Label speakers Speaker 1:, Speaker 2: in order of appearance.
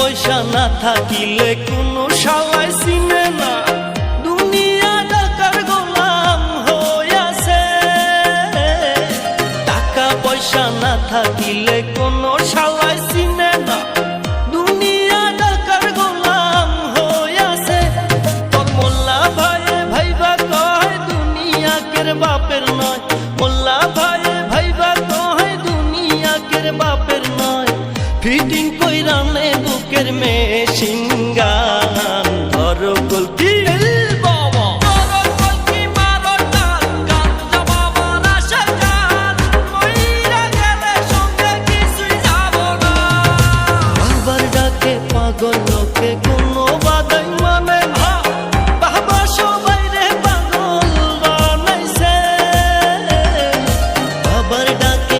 Speaker 1: পয়সা না থাকিলে কোনো শালায় চিনে না, দুনিয়া টাকার গোলাম হইয়াছে। টাকা পয়সা না থাকিলে কোনো শালায় চিনে না, দুনিয়া টাকার গোলাম হইয়াছে। তোর মোল্লা ভাইয়ে ভাইবা কয় দুনিয়া কের বাপের নয়, মোল্লা ভাইয়ে ভাইবা কয় দুনিয়া কের বাপের নয়। ফিটিং কইরা নে বুকের মেশিন গান